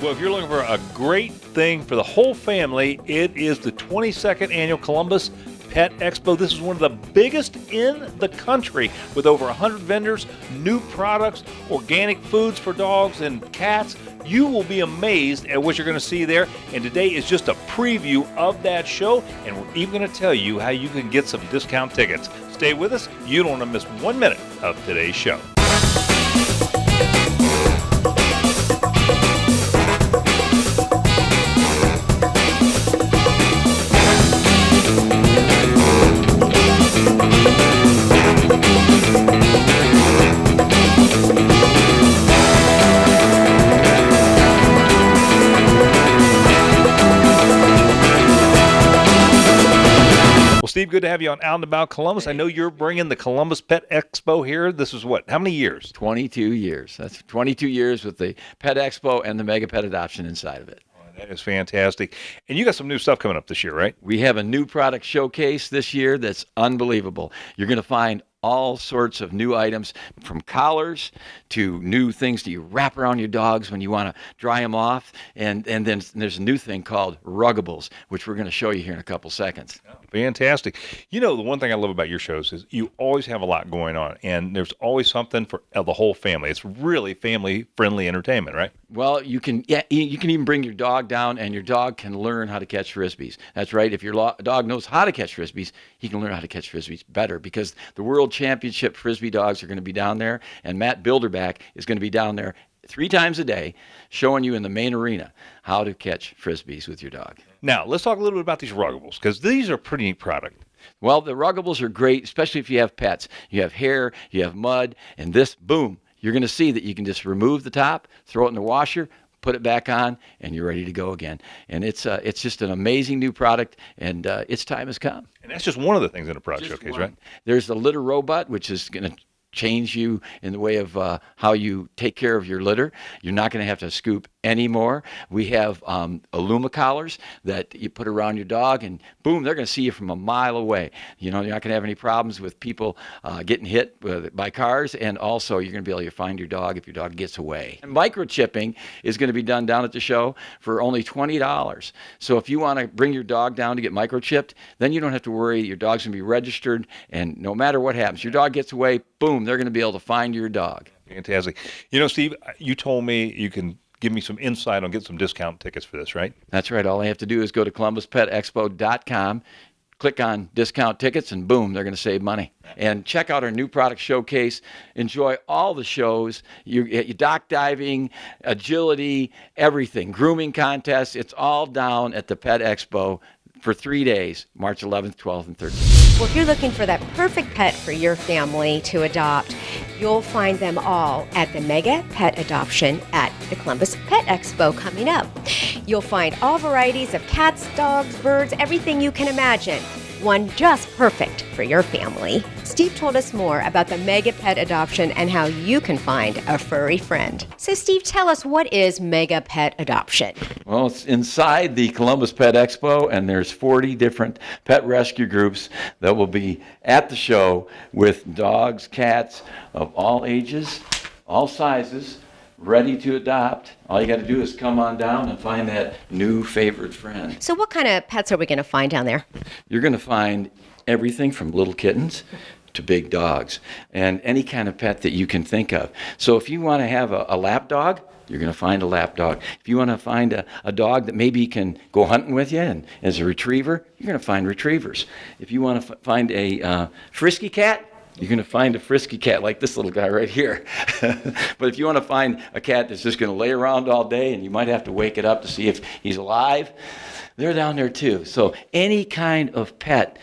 Well, if you're looking for a great thing for the whole family, it is the 22nd Annual Columbus Pet Expo. This is one of the biggest in the country with over 100 vendors, new products, organic foods for dogs and cats. You will be amazed at what you're going to see there. And today is just a preview of that show. And we're even going to tell you how you can get some discount tickets. Stay with us. You don't want to miss 1 minute of today's show. Steve, good to have you on Out and About Columbus. I know you're bringing the Columbus Pet Expo here. This is what? How many years? 22 years. That's 22 years with the Pet Expo and the Mega Pet Adoption inside of it. That is fantastic. And you got some new stuff coming up this year, right? We have a new product showcase this year that's unbelievable. You're going to find all sorts of new items, from collars to new things that you wrap around your dogs when you want to dry them off. And then there's a new thing called ruggables, which we're going to show you here in a couple seconds. Oh, fantastic. You know, the one thing I love about your shows is you always have a lot going on, and there's always something for the whole family. It's really family-friendly entertainment, right? Well, you can even bring your dog down, and your dog can learn how to catch Frisbees. That's right. If your dog knows how to catch Frisbees, he can learn how to catch Frisbees better, because the World Championship Frisbee dogs are going to be down there, and Matt Bilderback is going to be down there 3 times a day showing you in the main arena how to catch Frisbees with your dog. Now, let's talk a little bit about these ruggables, because these are a pretty neat product. Well, the ruggables are great, especially if you have pets. You have hair, you have mud, and this, boom, you're going to see that you can just remove the top, throw it in the washer, put it back on, and you're ready to go again. And it's just an amazing new product, and its time has come. And that's just one of the things in the product showcase, right? There's the litter robot, which is going to change you in the way of how you take care of your litter. You're not going to have to scoop anymore. We have Luma Collars that you put around your dog, and boom, they're going to see you from a mile away. You know, you're not going to have any problems with people getting hit by cars, and also you're going to be able to find your dog if your dog gets away. And microchipping is going to be done down at the show for only $20. So if you want to bring your dog down to get microchipped, then you don't have to worry. Your dog's going to be registered, and no matter what happens, your dog gets away, boom, they're going to be able to find your dog. Fantastic. You know, Steve, you told me you can give me some insight on getting some discount tickets for this, right? That's right. All I have to do is go to ColumbusPetExpo.com, click on discount tickets, and boom, they're going to save money. And check out our new product showcase. Enjoy all the shows. You dock diving, agility, everything, grooming contests. It's all down at the Pet Expo for 3 days, March 11th, 12th, and 13th. Well, if you're looking for that perfect pet for your family to adopt, you'll find them all at the Mega Pet Adoption at the Columbus Pet Expo coming up. You'll find all varieties of cats, dogs, birds, everything you can imagine. One just perfect for your family. Steve told us more about the Mega Pet Adoption and how you can find a furry friend. So Steve, tell us, what is Mega Pet Adoption? Well, it's inside the Columbus Pet Expo, and there's 40 different pet rescue groups that will be at the show with dogs, cats of all ages, all sizes, ready to adopt. All you got to do is come on down and find that new favorite friend. So what kind of pets are we going to find down there? You're going to find everything from little kittens to big dogs, and any kind of pet that you can think of. So if you want to have a lap dog, you're going to find a lap dog. If you want to find a dog that maybe can go hunting with you and as a retriever, you're going to find retrievers. If you want to find a frisky cat, you're going to find a frisky cat like this little guy right here. But if you want to find a cat that's just going to lay around all day and you might have to wake it up to see if he's alive, they're down there too. So any kind of pet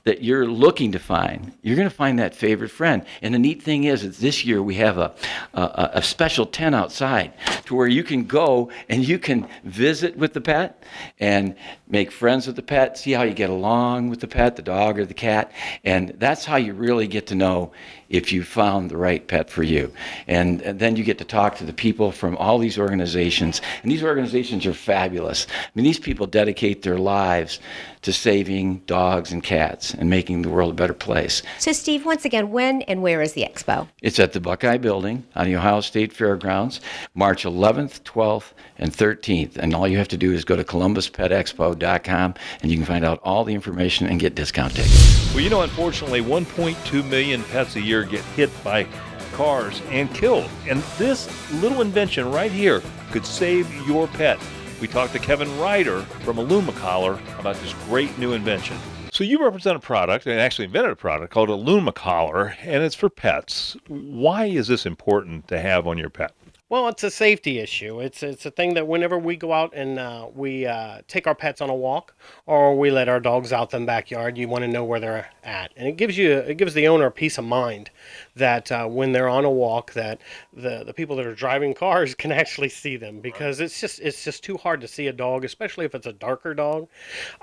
that you're looking to find, you're going to find that favorite friend. And the neat thing is this year we have a special tent outside to where you can go and you can visit with the pet and make friends with the pet, see how you get along with the pet, the dog or the cat, and that's how you really get to know if you found the right pet for you. And then you get to talk to the people from all these organizations, and these organizations are fabulous. I mean, these people dedicate their lives to saving dogs and cats and making the world a better place. So, Steve, once again, when and where is the expo? It's at the Buckeye Building on the Ohio State Fairgrounds, March 11th, 12th, and 13th. And all you have to do is go to ColumbusPetExpo.com, and you can find out all the information and get discount tickets. Well, you know, unfortunately, 1.2 million pets a year get hit by cars and killed. And this little invention right here could save your pet. We talked to Kevin Ryder from a Luma Collar about this great new invention. So you represent a product, and actually invented a product called a Luma Collar, and it's for pets. Why is this important to have on your pet? Well, it's a safety issue. It's a thing that whenever we go out and we take our pets on a walk, or we let our dogs out in the backyard, you want to know where they're at, and it gives the owner a peace of mind that when they're on a walk, that the people that are driving cars can actually see them, because it's just too hard to see a dog, especially if it's a darker dog.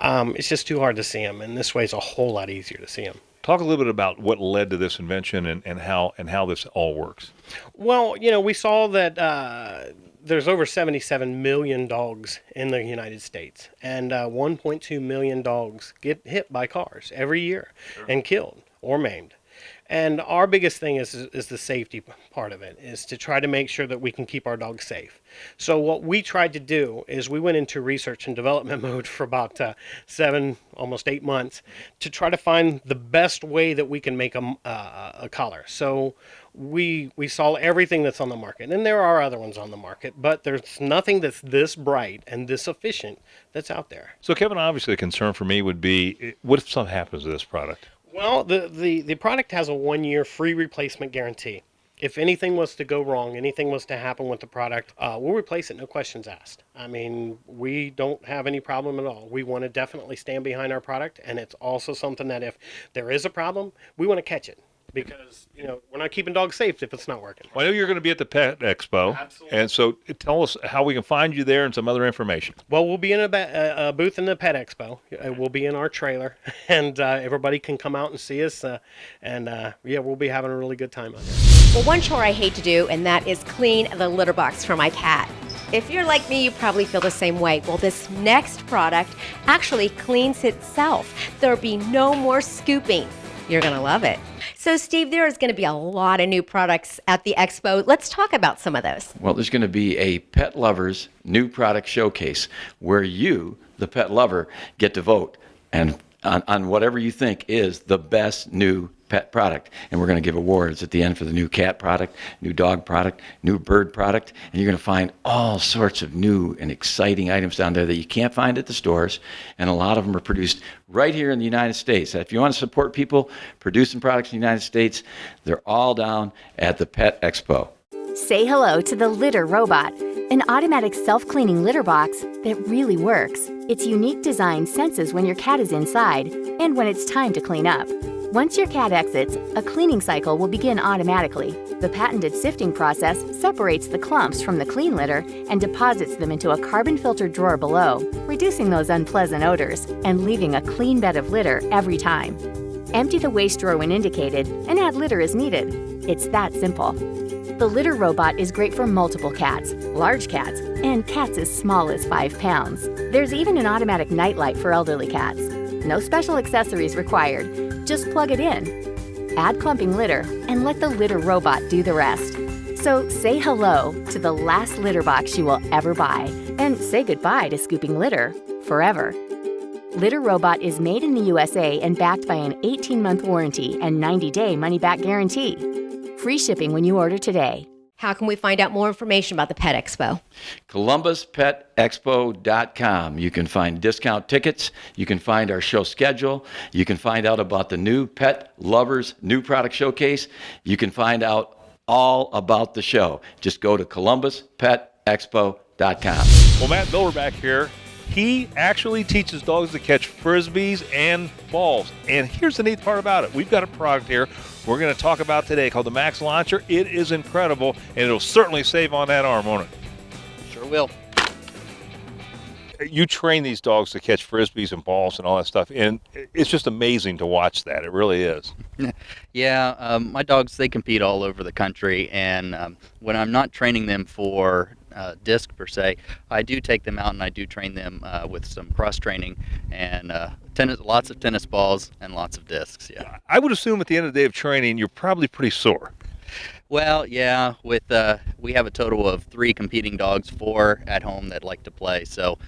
It's just too hard to see them, and this way it's a whole lot easier to see them. Talk a little bit about what led to this invention and how this all works. Well, you know, we saw that there's over 77 million dogs in the United States, and 1.2 million dogs get hit by cars every year and killed or maimed. And our biggest thing is the safety part of it, is to try to make sure that we can keep our dogs safe. So what we tried to do is we went into research and development mode for about 7, almost 8 months to try to find the best way that we can make a collar. So we saw everything that's on the market, and there are other ones on the market, but there's nothing that's this bright and this efficient that's out there. So, Kevin, obviously the concern for me would be, what if something happens to this product? Well, the product has a 1-year free replacement guarantee. If anything was to go wrong, anything was to happen with the product, we'll replace it, no questions asked. I mean, we don't have any problem at all. We want to definitely stand behind our product, and it's also something that if there is a problem, we want to catch it. Because, you know, we're not keeping dogs safe if it's not working. Well, I know you're going to be at the Pet Expo. Absolutely. And so tell us how we can find you there and some other information. Well, we'll be in a booth in the Pet Expo. We'll be in our trailer, and everybody can come out and see us. We'll be having a really good time out there. Well, one chore I hate to do, and that is clean the litter box for my cat. If you're like me, you probably feel the same way. Well, this next product actually cleans itself. There'll be no more scooping. You're going to love it. So, Steve, there is going to be a lot of new products at the expo. Let's talk about some of those. Well, there's going to be a pet lover's new product showcase where you, the pet lover, get to vote and on whatever you think is the best new pet product. And we're going to give awards at the end for the new cat product, new dog product, new bird product. And you're going to find all sorts of new and exciting items down there that you can't find at the stores. And a lot of them are produced right here in the United States. If you want to support people producing products in the United States, they're all down at the Pet Expo. Say hello to the Litter Robot, an automatic self-cleaning litter box that really works. Its unique design senses when your cat is inside and when it's time to clean up. Once your cat exits, a cleaning cycle will begin automatically. The patented sifting process separates the clumps from the clean litter and deposits them into a carbon-filtered drawer below, reducing those unpleasant odors and leaving a clean bed of litter every time. Empty the waste drawer when indicated and add litter as needed. It's that simple. The Litter Robot is great for multiple cats, large cats, and cats as small as 5 pounds. There's even an automatic nightlight for elderly cats. No special accessories required. Just plug it in. Add clumping litter and let the Litter Robot do the rest. So say hello to the last litter box you will ever buy and say goodbye to scooping litter forever. Litter Robot is made in the U.S.A. and backed by an 18-month warranty and 90-day money-back guarantee. Free shipping when you order today. How can we find out more information about the Pet Expo? ColumbusPetExpo.com. You can find discount tickets. You can find our show schedule. You can find out about the new Pet Lovers New Product Showcase. You can find out all about the show. Just go to ColumbusPetExpo.com. Well, Matt Miller back here, he actually teaches dogs to catch frisbees and balls. And here's the neat part about it. We've got a product here we're going to talk about today called the Max Launcher. It is incredible, and it'll certainly save on that arm, won't it? Sure will. you train these dogs to catch frisbees and balls and all that stuff, and it's just amazing to watch that. It really is. Yeah, my dogs, they compete all over the country, and when I'm not training them for disc per se, I do take them out and I do train them with some cross training and lots of tennis balls and lots of discs. Yeah. I would assume at the end of the day of training, you're probably pretty sore. Well, yeah, with we have a total of 3 competing dogs, 4 at home that like to play, so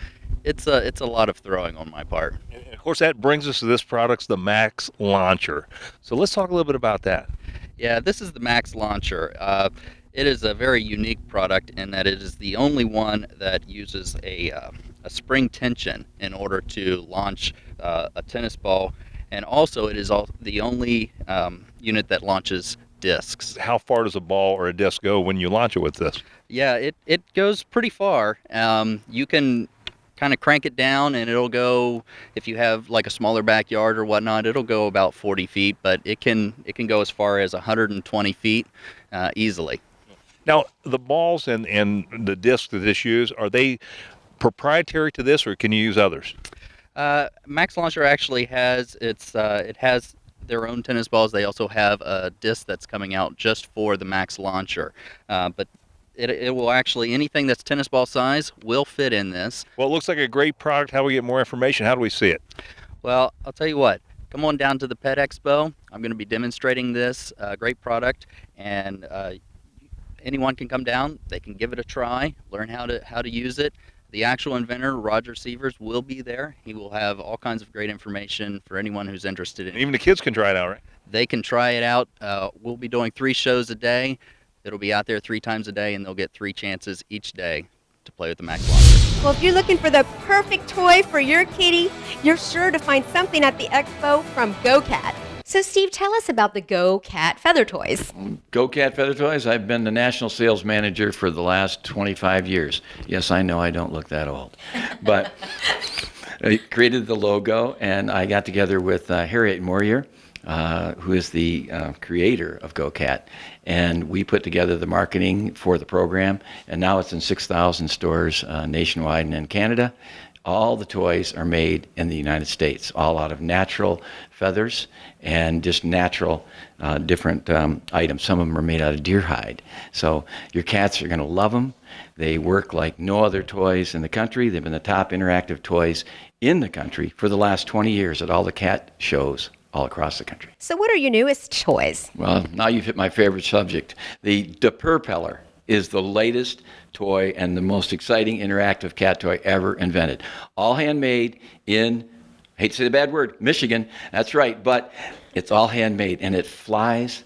it's a lot of throwing on my part. And of course, that brings us to this product, the Max Launcher. So let's talk a little bit about that. Yeah, this is the Max Launcher. It is a very unique product in that it is the only one that uses a spring tension in order to launch a tennis ball, and also it is the only unit that launches discs. How far does a ball or a disc go when you launch it with this? Yeah, it goes pretty far. You can kind of crank it down and it'll go, if you have like a smaller backyard or whatnot, it'll go about 40 feet, but it can go as far as 120 feet easily. Now, the balls and the discs that this use, are they proprietary to this, or can you use others? Max Launcher actually has it has their own tennis balls. They also have a disc that's coming out just for the Max Launcher, but it will actually, anything that's tennis ball size will fit in this. Well, it looks like a great product. How do we get more information? How do we see it? Well, I'll tell you what. Come on down to the Pet Expo. I'm going to be demonstrating this great product, and anyone can come down. They can give it a try, learn how to use it. The actual inventor, Roger Sievers, will be there. He will have all kinds of great information for anyone who's interested in it. Even the kids can try it out, right? They can try it out. We'll be doing 3 shows a day. It'll be out there 3 times a day, and they'll get 3 chances each day to play with the Max Launcher. Well, if you're looking for the perfect toy for your kitty, you're sure to find something at the expo from GoCat. So, Steve, tell us about the GoCat feather toys. GoCat Feather Toys, I've been the national sales manager for the last 25 years. Yes, I know I don't look that old. But I created the logo, and I got together with Harriet Morier, who is the creator of GoCat, and we put together the marketing for the program, and now it's in 6,000 stores nationwide and in Canada. All the toys are made in the United States, all out of natural feathers and just natural different items. Some of them are made out of deer hide. So your cats are going to love them. They work like no other toys in the country. They've been the top interactive toys in the country for the last 20 years at all the cat shows all across the country. So what are your newest toys? Well, now you've hit my favorite subject. The Purpeller is the latest toy and the most exciting interactive cat toy ever invented. All handmade in, I hate to say the bad word, Michigan. That's right, but it's all handmade, and it flies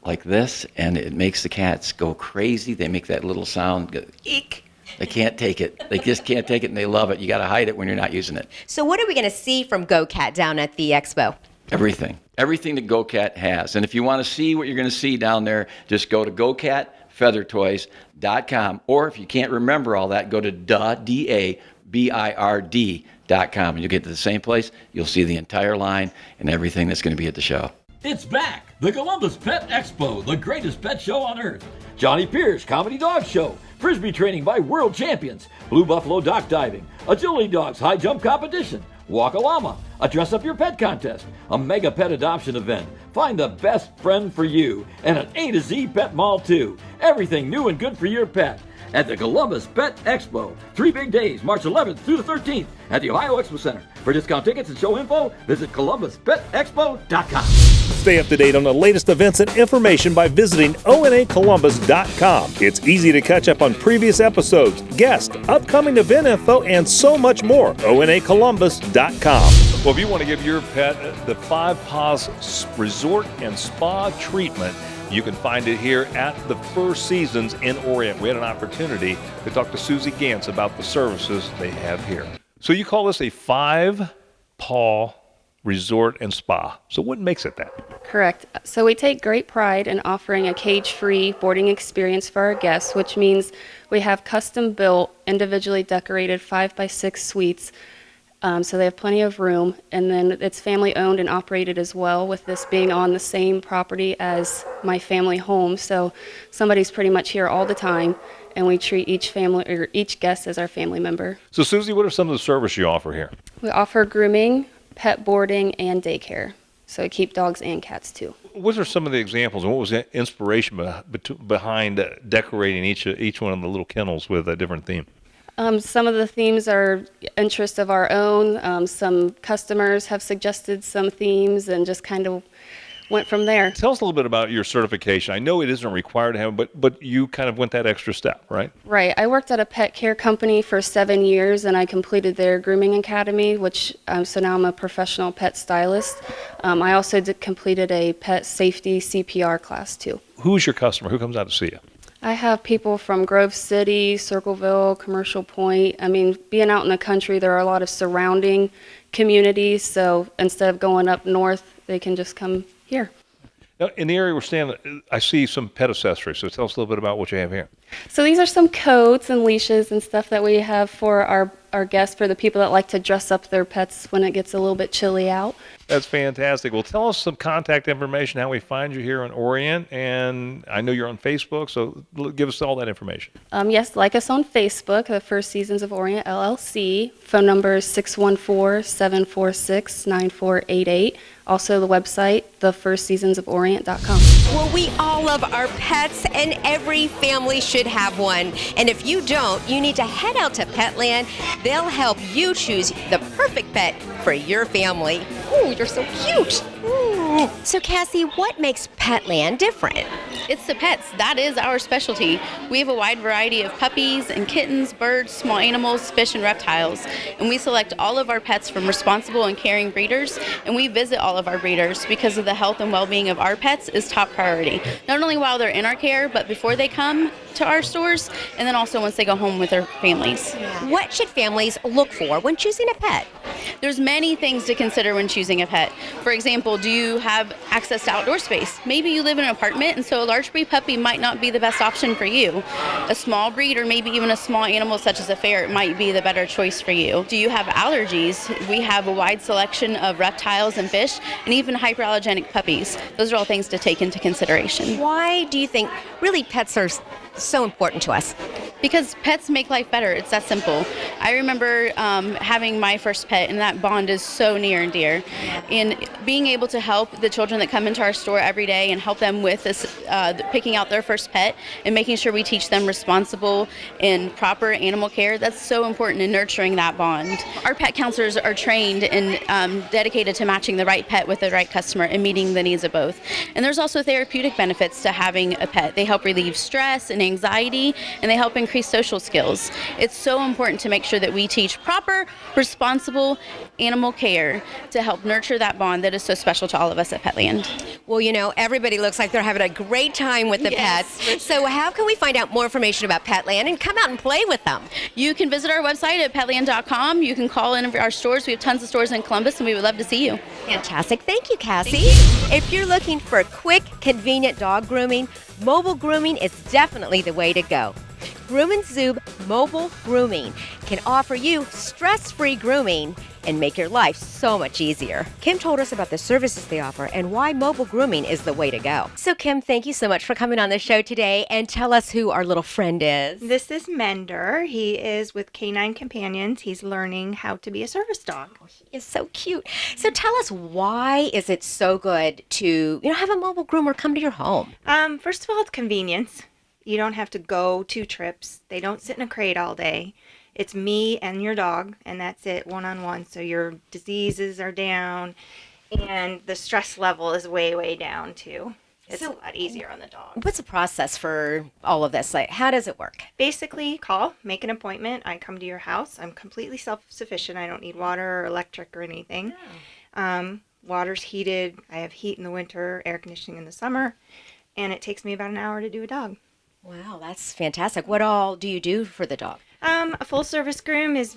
like this, and it makes the cats go crazy. They make that little sound, go, eek. They can't take it. They just can't take it, and they love it. You got to hide it when you're not using it. So what are we going to see from GoCat down at the expo? Everything that GoCat has. And if you want to see what you're going to see down there, just go to GoCatFeatherToys.com, or if you can't remember all that, go to DABIRD.com, and you'll get to the same place. You'll see the entire line and everything that's going to be at the show. It's back! The Columbus Pet Expo, the greatest pet show on earth. Johnny Pierce Comedy Dog Show, Frisbee training by world champions, Blue Buffalo dock diving, agility dogs high jump competition, Walk a Llama, a dress up your pet contest, a mega pet adoption event, find the best friend for you, and an A to Z pet mall too. Everything new and good for your pet at the Columbus Pet Expo. 3 big days, March 11th through the 13th at the Ohio Expo Center. For discount tickets and show info, visit ColumbusPetExpo.com. Stay up to date on the latest events and information by visiting onacolumbus.com. It's easy to catch up on previous episodes, guests, upcoming event info, and so much more. onacolumbus.com. Well, if you want to give your pet the 5 Paws Resort and Spa treatment, you can find it here at the Four Seasons in Orient. We had an opportunity to talk to Susie Gantz about the services they have here. So you call this a 5-paw resort and spa. So what makes it that? Correct. So we take great pride in offering a cage-free boarding experience for our guests, which means we have custom-built, individually decorated 5x6 suites. So they have plenty of room, and then it's family owned and operated as well, with this being on the same property as my family home. So somebody's pretty much here all the time, and we treat each family or each guest as our family member. So, Susie, what are some of the services you offer here? We offer grooming, pet boarding, and daycare. So we keep dogs and cats too. What are some of the examples, and what was the inspiration behind decorating each one of the little kennels with a different theme? Some of the themes are interests of our own. Some customers have suggested some themes and just kind of went from there. Tell us a little bit about your certification. I know it isn't required to have, but you kind of went that extra step, right? Right. I worked at a pet care company for 7 years, and I completed their grooming academy, which so now I'm a professional pet stylist. I also completed a pet safety CPR class too. Who's your customer? Who comes out to see you? I have people from Grove City, Circleville, Commercial Point. I mean, being out in the country, there are a lot of surrounding communities, so instead of going up north, they can just come here. Now, in the area we're standing, I see some pet accessories, so tell us a little bit about what you have here. So these are some coats and leashes and stuff that we have for our guests, for the people that like to dress up their pets when it gets a little bit chilly out. That's fantastic. Well, tell us some contact information, how we find you here in Orient, and I know you're on Facebook, so give us all that information. Yes, like us on Facebook, the First Seasons of Orient LLC. Phone number is 614-746-9488. Also the website, thefirstseasonsoforient.com. Well, we all love our pets, and every family should have one. And if you don't, you need to head out to Petland. They'll help you choose the perfect pet for your family. Ooh, you're so cute. Ooh. So, Cassie, what makes Petland different? It's the pets. That is our specialty. We have a wide variety of puppies and kittens, birds, small animals, fish, and reptiles. And we select all of our pets from responsible and caring breeders, and we visit all of our breeders because of the health and well-being of our pets is top priority. Not only while they're in our care, but before they come to our stores, and then also once they go home with their families. What should families look for when choosing a pet? There's many things to consider when choosing a pet. For example, do you have access to outdoor space? Maybe you live in an apartment, and so a large breed puppy might not be the best option for you. A small breed, or maybe even a small animal such as a ferret, might be the better choice for you. Do you have allergies? We have a wide selection of reptiles and fish, and even hyperallergenic puppies. Those are all things to take into consideration. Why do you think really pets are so important to us? Because pets make life better. It's that simple. I remember having my first pet, and that bond is so near and dear. And being able to help the children that come into our store every day and help them with this, picking out their first pet and making sure we teach them responsible and proper animal care, that's so important in nurturing that bond. Our pet counselors are trained and dedicated to matching the right pet with the right customer and meeting the needs of both. And there's also therapeutic benefits to having a pet. They help relieve stress and anxiety, and they help increase social skills. It's so important to make sure that we teach proper, responsible animal care to help nurture that bond that is so special to all of us at Petland. Well, you know, everybody looks like they're having a great time with the pets. So how can we find out more information about Petland and come out and play with them? You can visit our website at petland.com. You can call in our stores. We have tons of stores in Columbus, and we would love to see you. Fantastic. Thank you, Cassie. If you're looking for quick, convenient dog grooming, mobile grooming is definitely the way to go. Groom & Zoob Mobile Grooming can offer you stress-free grooming and make your life so much easier. Kim told us about the services they offer and why mobile grooming is the way to go. So Kim, thank you so much for coming on the show today, and tell us who our little friend is. This is Mender. He is with Canine Companions. He's learning how to be a service dog. He is so cute. So tell us, why is it so good to, have a mobile groomer come to your home? First of all, it's convenience. You don't have to go 2 trips. They don't sit in a crate all day. It's me and your dog, and that's it, one-on-one. So your diseases are down, and the stress level is way, way down, too. It's a lot easier on the dog. What's the process for all of this? Like, how does it work? Basically, call, make an appointment. I come to your house. I'm completely self-sufficient. I don't need water or electric or anything. Water's heated. I have heat in the winter, air conditioning in the summer, and it takes me about an hour to do a dog. Wow, that's fantastic. What all do you do for the dog? A full service groom is,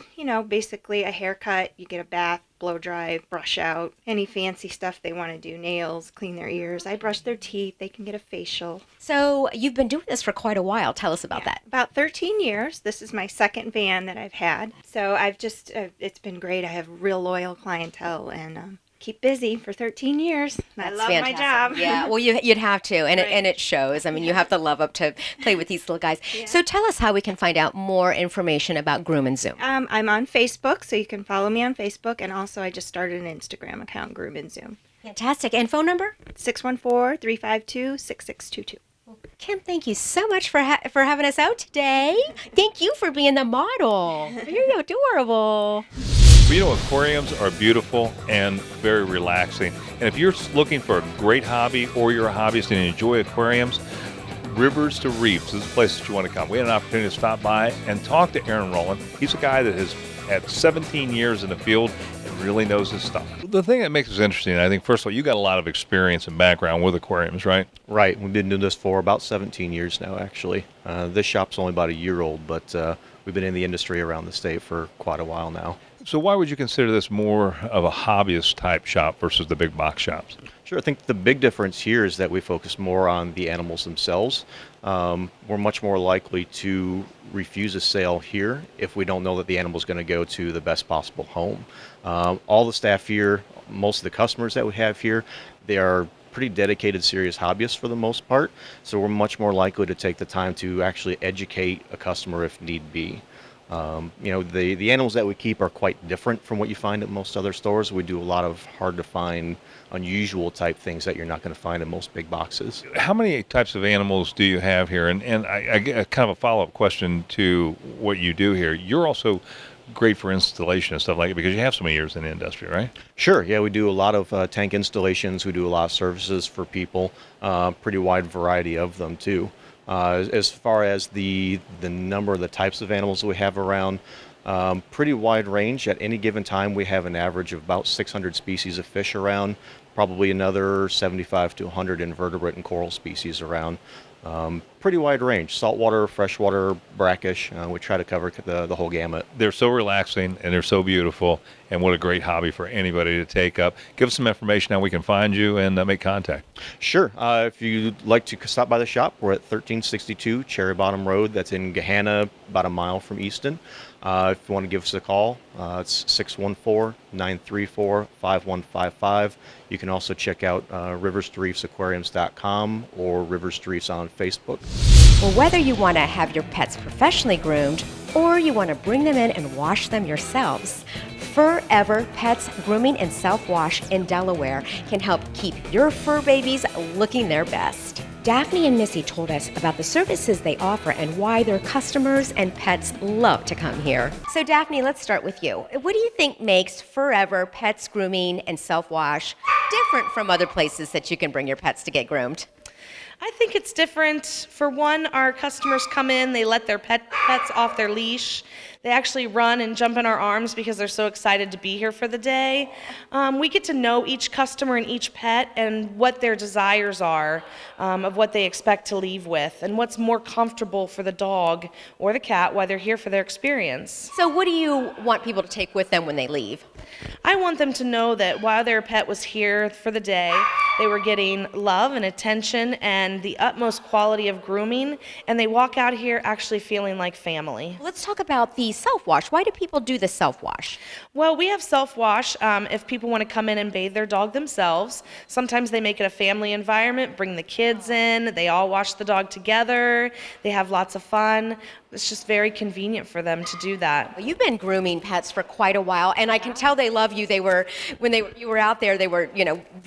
basically a haircut. You get a bath, blow dry, brush out, any fancy stuff they want to do, nails, clean their ears. I brush their teeth. They can get a facial. So you've been doing this for quite a while. Tell us about that. About 13 years. This is my second van that I've had. So I've just, it's been great. I have real loyal clientele, and keep busy for 13 years. I That's love fantastic. my job. Yeah, well, you'd have to, and Right. it shows. I mean, you have to love up to play with these little guys. Yeah. So tell us how we can find out more information about Groom and Zoom. I'm on Facebook, so you can follow me on Facebook, and also I just started an Instagram account, Groom and Zoom. Fantastic. And phone number? 614-352-6622. Kim, thank you so much for having us out today. Thank you for being the model. You're adorable. Well, you know, aquariums are beautiful and very relaxing. And if you're looking for a great hobby or you're a hobbyist and you enjoy aquariums, Rivers to Reefs is the place that you want to come. We had an opportunity to stop by and talk to Aaron Rowland. He's a guy that has had 17 years in the field and really knows his stuff. The thing that makes this interesting, I think, first of all, you got a lot of experience and background with aquariums, right? Right. We've been doing this for about 17 years now, actually. This shop's only about a year old, but we've been in the industry around the state for quite a while now. So why would you consider this more of a hobbyist type shop versus the big box shops? Sure. I think the big difference here is that we focus more on the animals themselves. We're much more likely to refuse a sale here if we don't know that the animal's going to go to the best possible home. All the staff here, most of the customers that we have here, they are pretty dedicated, serious hobbyists for the most part. So we're much more likely to take the time to actually educate a customer if need be. The animals that we keep are quite different from what you find at most other stores. We do a lot of hard to find, unusual type things that you're not going to find in most big boxes. How many types of animals do you have here? And I get kind of a follow-up question to what you do here. You're also great for installation and stuff like that because you have so many years in the industry, right? Sure. Yeah, we do a lot of tank installations. We do a lot of services for people. Pretty wide variety of them too. As far as the number of the types of animals we have around, pretty wide range. At any given time, we have an average of about 600 species of fish around, probably another 75 to 100 invertebrate and coral species around. Pretty wide range, saltwater, freshwater, brackish. We try to cover the whole gamut. They're so relaxing and they're so beautiful, and what a great hobby for anybody to take up. Give us some information how we can find you and make contact. Sure. If you'd like to stop by the shop, we're at 1362 Cherry Bottom Road. That's in Gahanna, about a mile from Easton. If you want to give us a call, it's 614-934-5155. You can also check out riverstoreefsaquariums.com or Rivers to Reefs on Facebook. Well, whether you want to have your pets professionally groomed or you want to bring them in and wash them yourselves, Forever Pets Grooming and Self-Wash in Delaware can help keep your fur babies looking their best. Daphne and Missy told us about the services they offer and why their customers and pets love to come here. So Daphne, let's start with you. What do you think makes Forever Pets Grooming and Self-Wash different from other places that you can bring your pets to get groomed? I think it's different. For one, our customers come in, they let their pets off their leash. They actually run and jump in our arms because they're so excited to be here for the day. We get to know each customer and each pet and what their desires are, of what they expect to leave with, and what's more comfortable for the dog or the cat while they're here for their experience. So what do you want people to take with them when they leave? I want them to know that while their pet was here for the day, they were getting love and attention and the utmost quality of grooming, and they walk out here actually feeling like family. Let's talk about the self-wash. Why do people do the self-wash? Well, we have self-wash if people want to come in and bathe their dog themselves. Sometimes they make it a family environment, bring the kids in, they all wash the dog together, they have lots of fun. It's just very convenient for them to do that. Well, you've been grooming pets for quite a while, and I can tell they love you. You were out there, they were,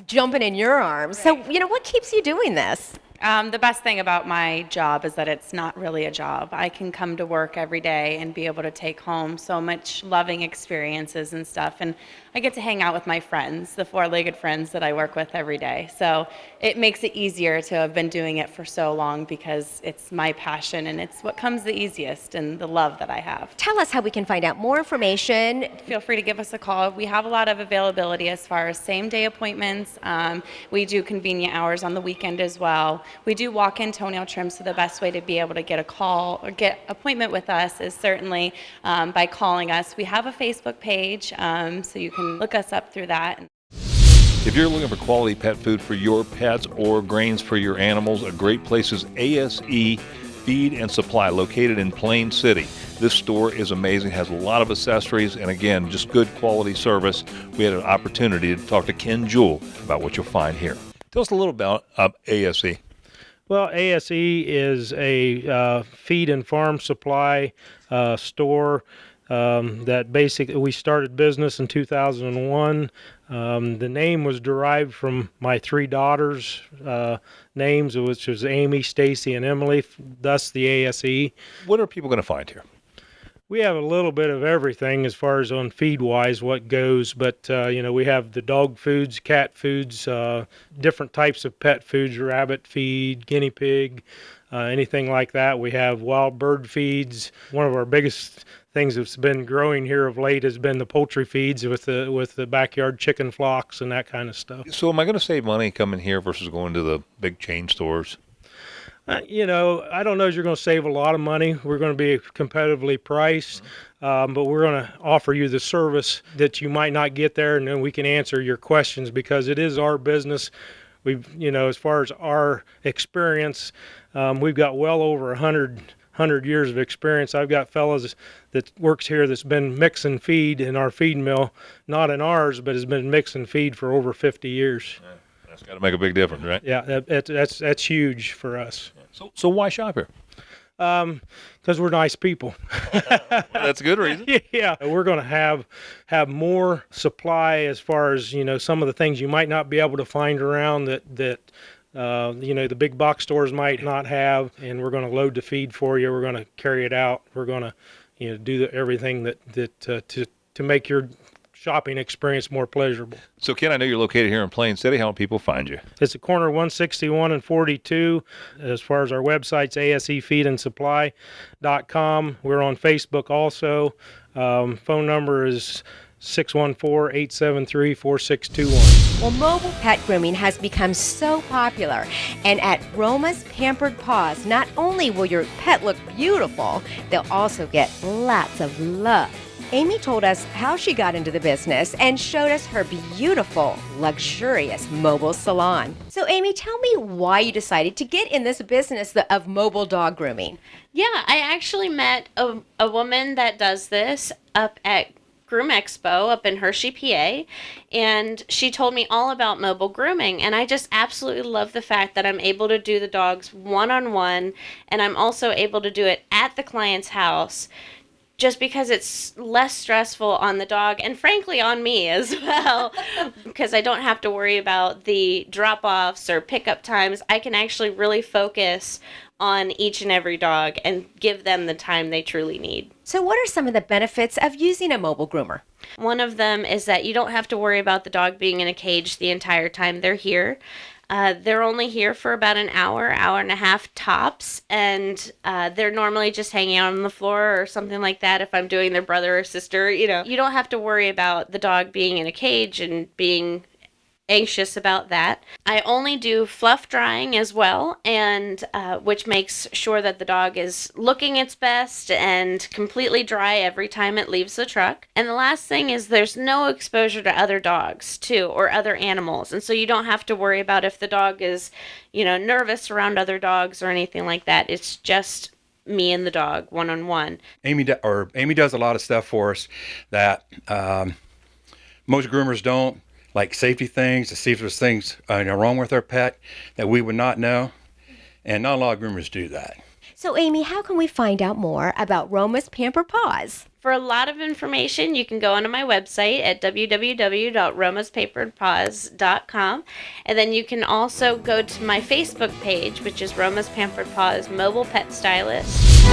jumping in your arms. So, what keeps you doing this? The best thing about my job is that it's not really a job. I can come to work every day and be able to take home so much loving experiences and stuff. And I get to hang out with my friends, the four-legged friends that I work with every day. So it makes it easier to have been doing it for so long because it's my passion and it's what comes the easiest and the love that I have. Tell us how we can find out more information. Feel free to give us a call. We have a lot of availability as far as same-day appointments. We do convenient hours on the weekend as well. We do walk-in toenail trim, so the best way to be able to get a call or get appointment with us is certainly by calling us. We have a Facebook page, so you can look us up through that. If you're looking for quality pet food for your pets or grains for your animals, a great place is ASE Feed and Supply, located in Plain City. This store is amazing, has a lot of accessories, and again, just good quality service. We had an opportunity to talk to Ken Jewell about what you'll find here. Tell us a little about ASE. Well, ASE is a feed and farm supply store that basically we started business in 2001. The name was derived from my three daughters' names, which was Amy, Stacy, and Emily, thus the ASE. What are people going to find here? We have a little bit of everything as far as on feed-wise what goes, but we have the dog foods, cat foods, different types of pet foods, rabbit feed, guinea pig, anything like that. We have wild bird feeds. One of our biggest things that's been growing here of late has been the poultry feeds with the backyard chicken flocks and that kind of stuff. So am I going to save money coming here versus going to the big chain stores? I don't know if you're going to save a lot of money. We're going to be competitively priced, but we're going to offer you the service that you might not get there, and then we can answer your questions because it is our business. We've, as far as our experience, we've got well over 100 years of experience. I've got fellows that works here that's been mixing feed in our feed mill, not in ours, but has been mixing feed for over 50 years. Yeah, that's got to make a big difference, right? Yeah, that's huge for us. So why shop here? Because we're nice people. Well, that's a good reason. Yeah, we're going to have more supply as far as some of the things you might not be able to find around that the big box stores might not have, and we're going to load the feed for you. We're going to carry it out. We're going to do everything to make your shopping experience more pleasurable. So, Ken, I know you're located here in Plain City. How do people find you? It's at corner 161 and 42. As far as our website's asefeedandsupply.com. We're on Facebook also. Phone number is 614-873-4621. Well, mobile pet grooming has become so popular, and at Roma's Pampered Paws, not only will your pet look beautiful, they'll also get lots of love. Amy told us how she got into the business and showed us her beautiful, luxurious mobile salon. So, Amy, tell me why you decided to get in this business of mobile dog grooming. Yeah, I actually met a woman that does this up at Grooming Expo up in Hershey, PA, and she told me all about mobile grooming, and I just absolutely love the fact that I'm able to do the dogs one-on-one, and I'm also able to do it at the client's house, just because it's less stressful on the dog and frankly on me as well, because I don't have to worry about the drop-offs or pickup times. I can actually really focus on each and every dog and give them the time they truly need. So what are some of the benefits of using a mobile groomer? One of them is that you don't have to worry about the dog being in a cage the entire time they're here. They're only here for about an hour and a half tops, and they're normally just hanging out on the floor or something like that if I'm doing their brother or sister. You don't have to worry about the dog being in a cage and being anxious about that. I only do fluff drying as well, and which makes sure that the dog is looking its best and completely dry every time it leaves the truck. And the last thing is there's no exposure to other dogs too, or other animals, and so you don't have to worry about if the dog is nervous around other dogs or anything like that. It's just me and the dog one-on-one. Amy does a lot of stuff for us that most groomers don't, like safety things, to see if there's things wrong with our pet that we would not know. And not a lot of groomers do that. So, Amy, how can we find out more about Roma's Pampered Paws? For a lot of information, you can go onto my website at www.romaspamperedpaws.com. And then you can also go to my Facebook page, which is Roma's Pampered Paws Mobile Pet Stylist.